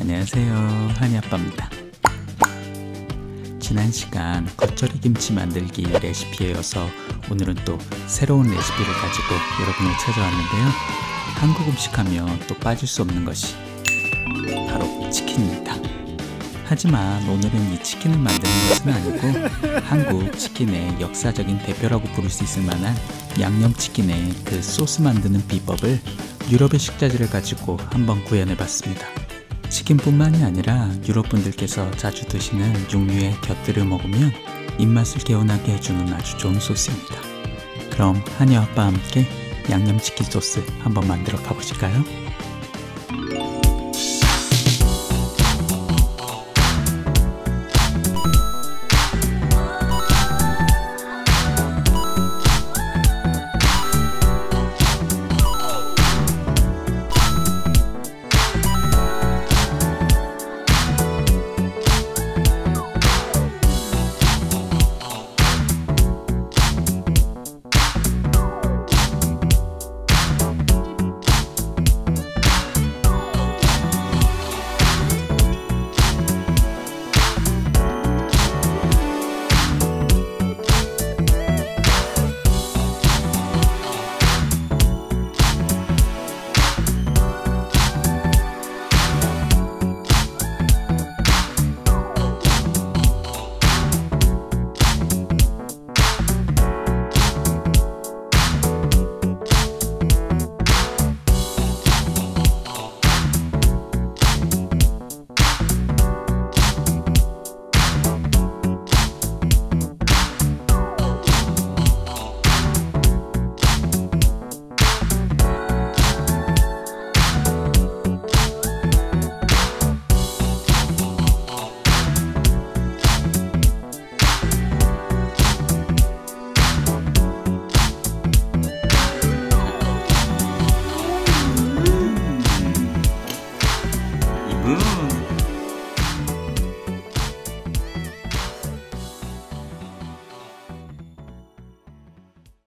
안녕하세요, 한이아빠입니다. 지난 시간 겉절이 김치 만들기 레시피에 이어서 오늘은 또 새로운 레시피를 가지고 여러분을 찾아왔는데요. 한국 음식 하면 또 빠질 수 없는 것이 바로 치킨입니다. 하지만 오늘은 이 치킨을 만드는 것은 아니고 한국 치킨의 역사적인 대표라고 부를 수 있을 만한 양념치킨의 그 소스 만드는 비법을 유럽의 식자재를 가지고 한번 구현해봤습니다. 치킨뿐만이 아니라 유럽 분들께서 자주 드시는 육류의 곁들여 먹으면 입맛을 개운하게 해주는 아주 좋은 소스입니다. 그럼 한이와 아빠와 함께 양념치킨 소스 한번 만들어 가보실까요?